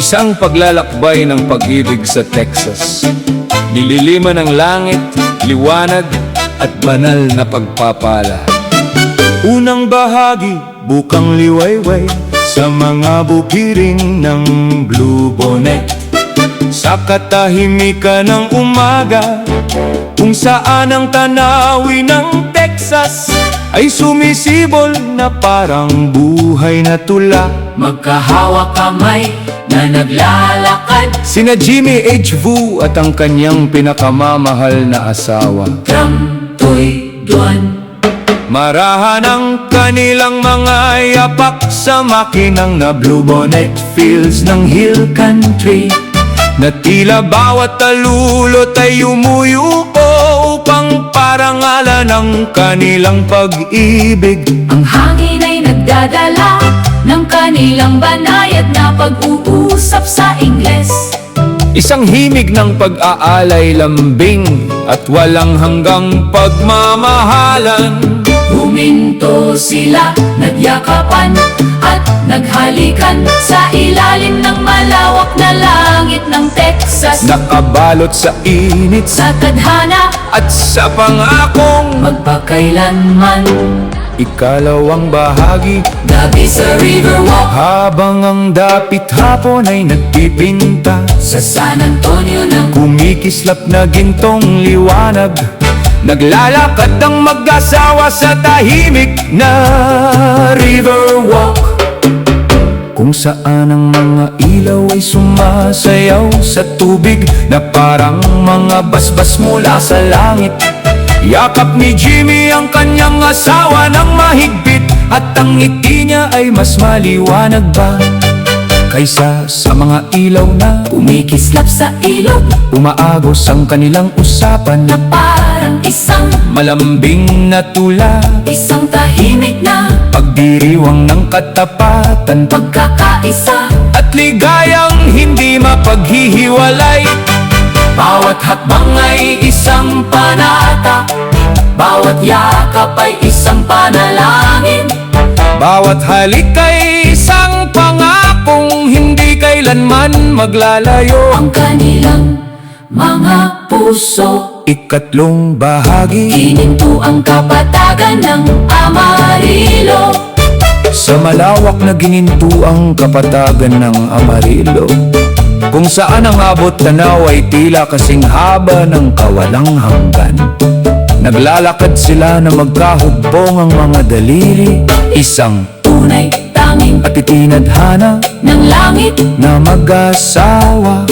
Isang paglalakbay ng pag-ibig sa Texas. Nililiman ng langit, liwanag at banal na pagpapala. Unang bahagi, bukang liwayway sa mga bukiring ng Blue Bonnet. Sa katahimikan ng umaga, kung saan ang tanawin ng Texas ay sumisibol na parang buhay na tula. Magkahawak kamay na naglalakad, Sina Jimmy H. Vu at ang kanyang pinakamamahal na asawa. Tram, Toy, Duan. Marahan ang kanilang mga yapak sa makinang na Blue Bonnet Fields ng Hill Country, na tila bawat talulot ay umuyuko upang parangalan ang kanilang pag-ibig. Ang hangin ay nagdadala ng kanilang banayad na pag-uusap sa Ingles. Isang himig ng pag-aalay, lambing at walang hanggang pagmamahalan. Huminto sila, nagyakapan at naghalikan sa ilalim ng malawak na langit ng Texas. Nakabalot sa init Sa tadhana at sa pangakong magpakailanman, ikalawang bahagi. gabi sa Riverwalk, Habang ang dapit hapon ay nagpipinta, sa San Antonio ng kumikislap na gintong liwanag, naglalakad ang mag-asawa sa tahimik na Riverwalk, kung saan ang mga ilaw ay sumasayaw sa tubig na parang mga basbas mula sa langit. Yakap ni Jimmy ang kanyang asawa ng mahigpit, at ang ngiti niya ay mas maliwanag ba kaysa sa mga ilaw na kumikislap sa ilog, umaagos ang kanilang usapan na na parang isang malambing na tula, isang tahimik na pagdiriwang ng katapatan, pagkakaisa. at ligayang hindi mapaghihiwalay. Bawat hakbang ay isang panata, bawat yakap ay isang panalangin. Bawat halik ay isang pangakong hindi kailanman maglalayo. Ang kanilang mga puso, Ikatlong bahagi. hininto ang kapatagan ng Amarillo. Sa malawak na gininto ang kapatagan ng Amarillo, kung saan ang abot tanaw ay tila kasing haba ng kawalang hanggan. Naglalakad sila na magkahubong ang mga daliri, isang Tunay, tanging at itinadhana ng langit. na mag-asawa.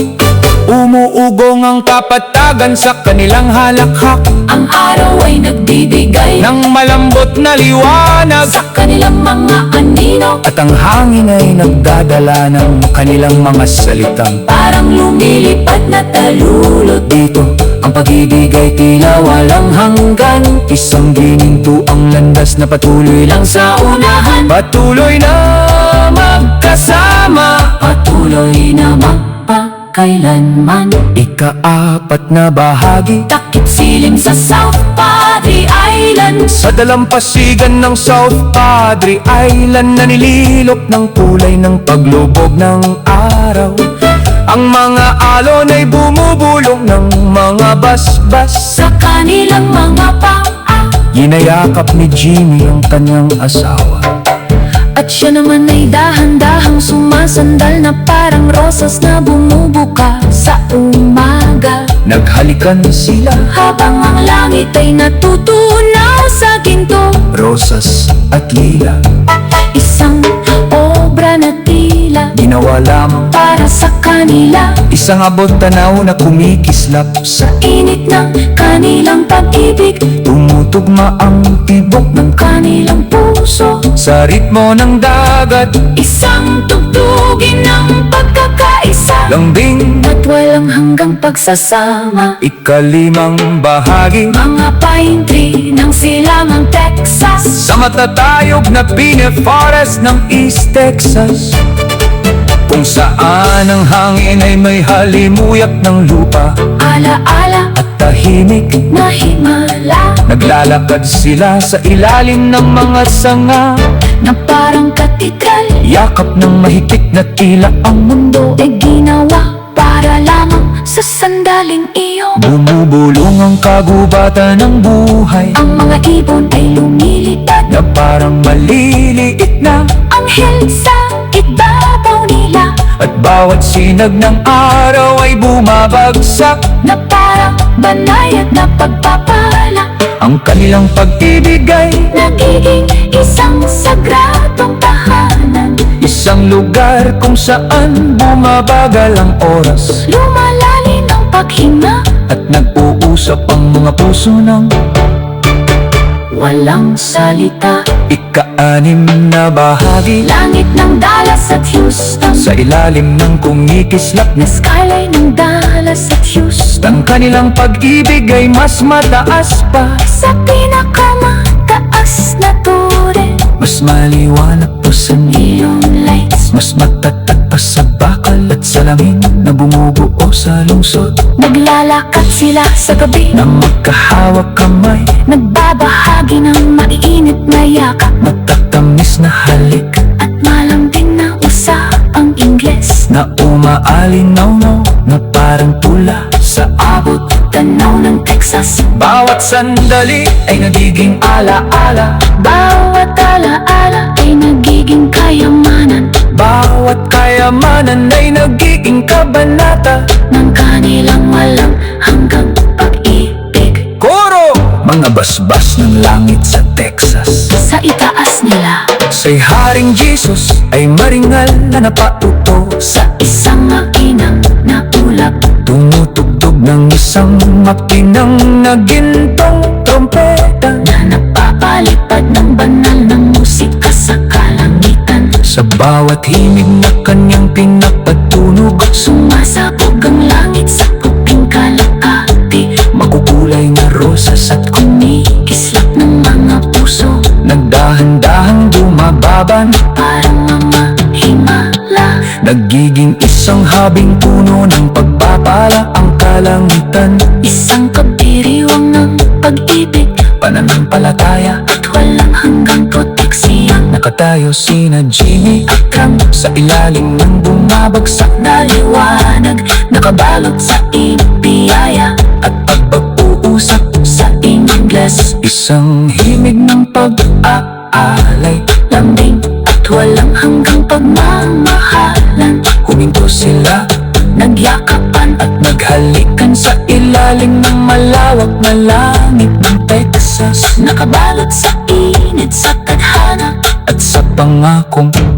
Umuugong ang kapatagan sa kanilang halakhak Ang araw ay nagbibigay ng malambot na liwanag, sa kanilang mga anino, at ang hangin ay nagdadala ng kanilang mga salitang parang lumilipad na talulot. dito. Ang pag-ibig ay tila walang hanggan, isang gininto ang landas na patuloy lang Sa unahan, patuloy na magkasama. patuloy na magpakailanman. Ika-apat na bahagi. Takip silim sa South Padre Island, Sa dalampasigan ng South Padre Island, na nililok ng kulay ng paglubog ng araw. Ang mga alon ay bumubulong ng mga basbas. sa kanilang mga paa, Ginayakap ni Jimmy ang kanyang asawa. at siya naman ay dahan-dahang sumasandal na parang rosas na bumubuka sa umaga. Naghalikan sila, Habang ang langit ay natutunaw sa ginto, rosas at lila, isang obra na tila ginawa lamang para sa kanila. isang abot tanaw na kumikislap sa Init ng kanilang pag-ibig, tumutugma ang tibok ng kanilang puso, sa ritmo ng dagat. isang tugtugin ng pagkakaisa, Lambing, at walang hanggang pagsasama. ikalimang bahagi. Mga pine tree ng silangang Texas, Sa matatayog na pine forest ng East Texas, kung saan ang hangin ay may halimuyak ng lupa ala-ala at tahimik. na himala. Naglalakad sila sa ilalim ng mga sanga, na parang katedral. Yakap ng mahigpit na tila ang mundo Ay ginawa para lamang sa sandaling iyon. Bumubulong ang kagubatan ng buhay Ang mga ibon ay lumilipad, na parang maliliit na. anghel sa ibabaw nila, At bawat sinag ng araw ay bumabagsak. na parang banayad na pagpapala. Ang kanilang pag-ibig ay Nagiging isang sagradong tahanan, isang lugar kung saan bumabagal ang oras. lumalalim ang paghinga, At nag-uusap ang mga puso ng walang salita. ika-anim na bahagi. Langit ng Dallas at Houston, Sa ilalim ng kumikislap na skyline ng Dallas at Houston, ang kanilang pag-ibig ay mas mataas pa. sa pinakamataas na tore. Mas maliwanag pa sa Neon lights, mas matatag pa sa bakal at salamin na bumubuo sa lungsod. naglalakad sila sa gabi, Na magkahawak kamay, nagbabahagi ng maiinit na yakap, matatamis na halik at malambing na usapang Ingles. na umaalinaw na parang tula sa abot. Tanaw ng Texas, Bawat sandali ay nagiging alaala. bawat alaala ay nagiging kayamanan Bawat kayamanan ay nagiging kabanata. ng kanilang walang hanggang pag-ibig. Koro! Mga basbas ng langit sa Texas. Sa itaas nila, Say Haring Jesus ay maringal na napatuto. sa isang makinang na ulap, Tumutugtog ng isang makinang na gintong trompeta. na napapalipad ng banal ng musika sa kalangitan. Sa bawat himig na kanyang pinapatunog, Sumasabog ang langit sa puping kalapati, makukulay na rosas at kumikislap ng mga puso, nagdahan-dahang bumababan. parang mga himala. Nagiging isang habing puno ng pagpapala ang kalangitan. Isang kabiriwang ng pag-ibig, Pananampalataya at walang hanggang proteksiyang nakatayo sina Jimmy akram sa ilalim ng bumabagsak na liwanag, nakabalot sa ibiyaya at pag-uusap. sa Ingles. Isang himig ng pag-aalay, Lambing at walang hanggang pagmamahalan, huminto sila nagyakapan at naghalikan sa ilalim ng malawak na langit ng Texas. nakabalot sa init sa tadhana. At sa pangakong